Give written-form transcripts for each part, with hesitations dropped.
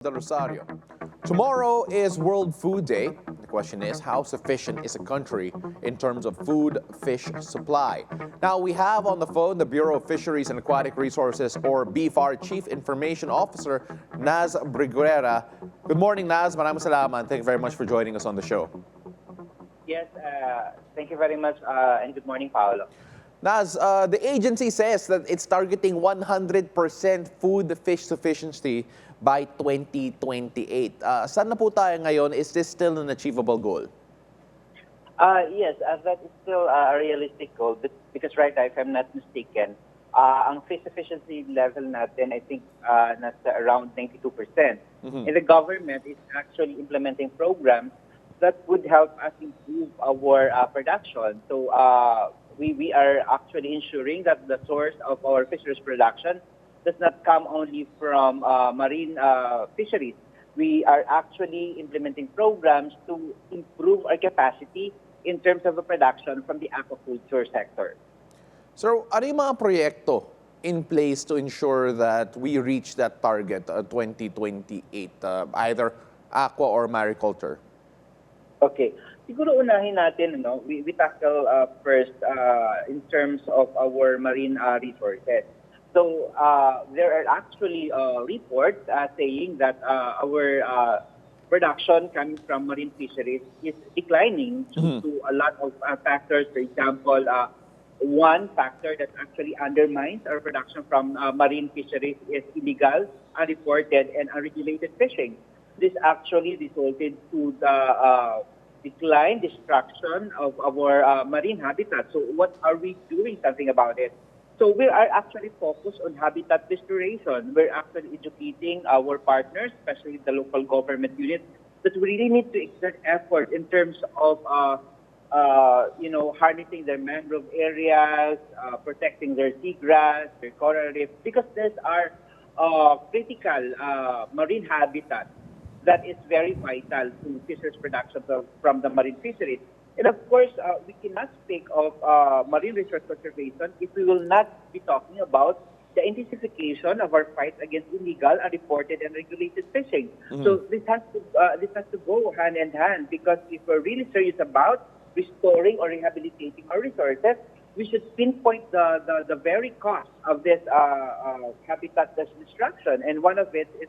Del Rosario. Tomorrow is World Food Day. The question is, how sufficient is a country in terms of food, fish supply? Now, we have on the phone the Bureau of Fisheries and Aquatic Resources, or BFAR Chief Information Officer, Naz Briguera. Good morning, Naz. Maraming salamat. Thank you very much for joining us on the show. Yes, thank you very much, and good morning, Paolo. Naz, the agency says that it's targeting 100% food fish sufficiency by 2028. Saan na po tayo ngayon? Is this still an achievable goal? Yes, that is still a realistic goal because right now, if I'm not mistaken, ang fish efficiency level natin, I think, nasa around 92%. And the government is actually implementing programs that would help us improve our production. So we are actually ensuring that the source of our fisheries production does not come only from marine fisheries. We are actually implementing programs to improve our capacity in terms of the production from the aquaculture sector. So, ano yung mga proyekto in place to ensure that we reach that target, 2028, either aqua or mariculture? Okay. Siguro unahin natin, we tackle first in terms of our marine resources. So there are actually reports saying that our production coming from marine fisheries is declining due to a lot of factors. For example, one factor that actually undermines our production from marine fisheries is illegal, unreported, and unregulated fishing. This actually resulted to the destruction of our marine habitat. So what are we doing something about it? So we are actually focused on habitat restoration. We're actually educating our partners, especially the local government units, that we really need to exert effort in terms of harnessing their mangrove areas, protecting their seagrass, their coral reefs, because these are critical marine habitats that is very vital to fisheries production from the marine fisheries. And of course, we cannot speak of marine resource conservation if we will not be talking about the intensification of our fight against illegal, unreported, and regulated fishing. So this has to go hand in hand, because if we're really serious about restoring or rehabilitating our resources, we should pinpoint the very cause of this habitat destruction, and one of it is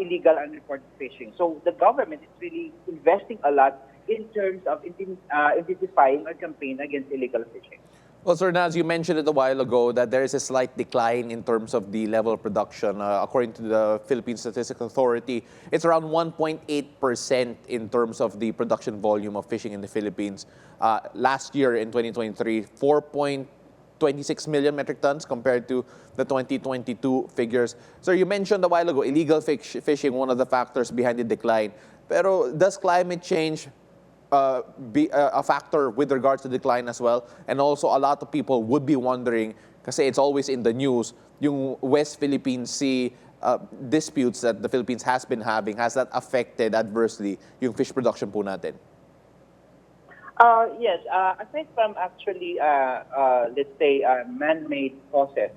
illegal unreported fishing. So the government is really investing a lot in terms of intensifying our campaign against illegal fishing. Well, Sir Naz, you mentioned it a while ago that there is a slight decline in terms of the level of production. According to the Philippine Statistical Authority, it's around 1.8% in terms of the production volume of fishing in the Philippines. Last year, in 2023, 4.26 million metric tons compared to the 2022 figures. Sir, you mentioned a while ago, illegal fishing, one of the factors behind the decline. Pero does climate change be a factor with regards to decline as well? And also, a lot of people would be wondering, kasi it's always in the news, yung West Philippine Sea disputes that the Philippines has been having, has that affected adversely yung fish production po natin? Yes, aside from actually, let's say, man-made causes,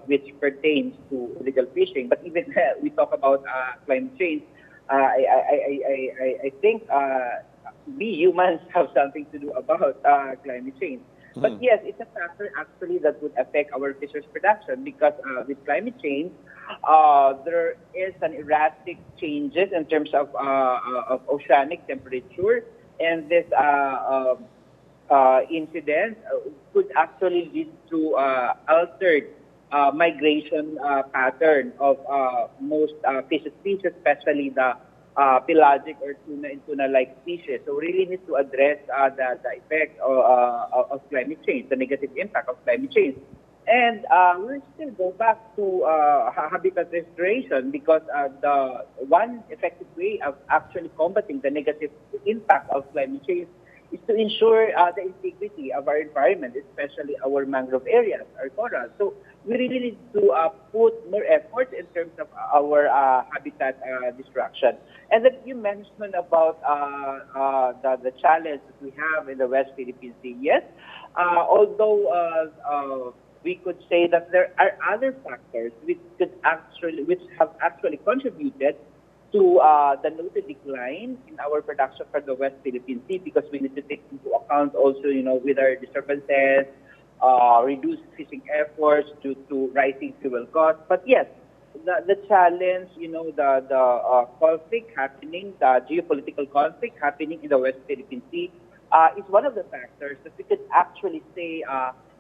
which pertains to illegal fishing, but even we talk about climate change, I think we humans have something to do about climate change. But yes, it's a factor actually that would affect our fisheries production, because with climate change, there is an erratic changes in terms of oceanic temperature, and this incident could actually lead to altered migration pattern of most fish species, especially the pelagic or tuna and tuna-like species. So we really need to address the effect of climate change, the negative impact of climate change. And we'll still go back to habitat restoration, because the one effective way of actually combating the negative impact of climate change is to ensure the integrity of our environment, especially our mangrove areas, our corals. So we really need to put more effort in terms of our habitat destruction. And then you mentioned about the challenge that we have in the West Philippine Sea. Yes, although we could say that there are other factors which have actually contributed to the noted decline in our production for the West Philippine Sea, because we need to take into account also, with our disturbances, reduced fishing efforts due to rising fuel costs. But yes, the challenge, the conflict happening, the geopolitical conflict happening in the West Philippine Sea is one of the factors that we could actually say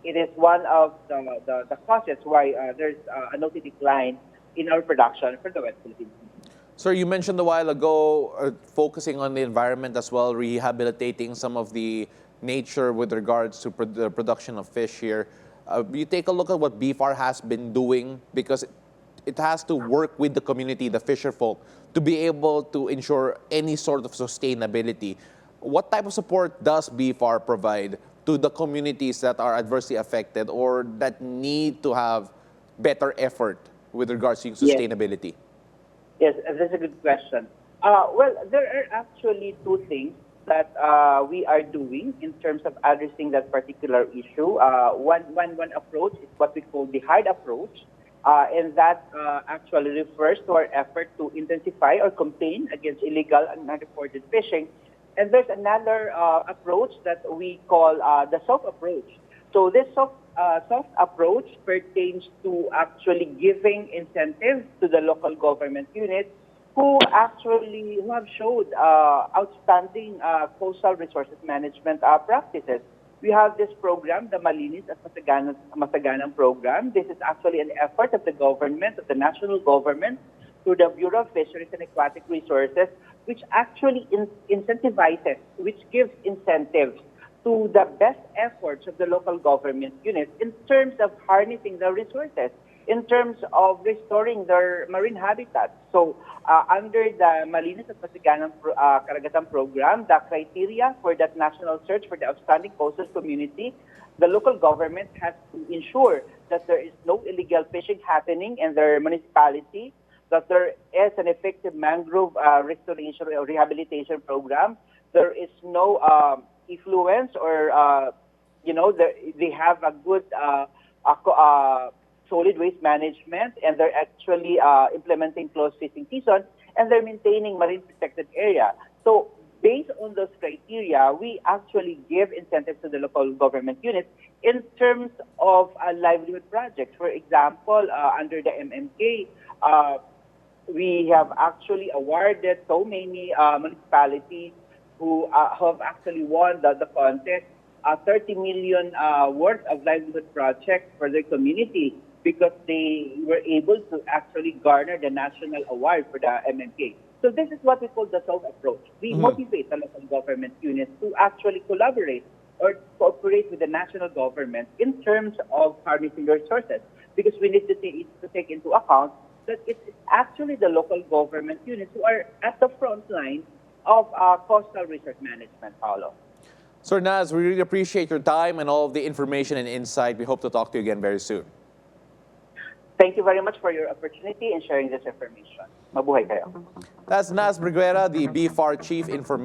it is one of the causes why there's a noted decline in our production for the West Philippine Sea. Sir, you mentioned a while ago focusing on the environment as well, rehabilitating some of the nature with regards to the production of fish here. You take a look at what BFAR has been doing, because it has to work with the community, the fisher folk, to be able to ensure any sort of sustainability. What type of support does BFAR provide to the communities that are adversely affected or that need to have better effort with regards to sustainability? Yes, that's a good question. Well, there are actually two things that we are doing in terms of addressing that particular issue. One approach is what we call the hard approach, and that actually refers to our effort to intensify or campaign against illegal and unreported fishing. And there's another approach that we call the soft approach. So this soft approach pertains to actually giving incentives to the local government units who have showed outstanding coastal resources management practices. We have this program, the Malinis at Masaganang program. This is actually an effort of the government, of the national government, through the Bureau of Fisheries and Aquatic Resources, which actually incentivizes, which gives incentives to the best efforts of the local government units in terms of harnessing the resources, in terms of restoring their marine habitats. So under the Malinis at Pasiganang Karagatan program, the criteria for that national search for the outstanding coastal community, the local government has to ensure that there is no illegal fishing happening in their municipality, that there is an effective mangrove restoration or rehabilitation program, there is no influence or, they have a good solid waste management, and they're actually implementing closed fishing season, and they're maintaining marine protected area. So based on those criteria, we actually give incentives to the local government units in terms of livelihood projects. For example, under the MMK, we have actually awarded so many municipalities who have actually won the contest 30 million worth of livelihood projects for their community, because they were able to actually garner the national award for the MMK. So this is what we call the soft approach. We motivate the local government units to actually collaborate or cooperate with the national government in terms of harnessing the resources, because we need to take into account that it's actually the local government units who are at the front line of coastal resource management, Paolo. Sir Naz, we really appreciate your time and all of the information and insight. We hope to talk to you again very soon. Thank you very much for your opportunity in sharing this information. Mabuhay kayo. That's Naz Briguera, the BFAR Chief Information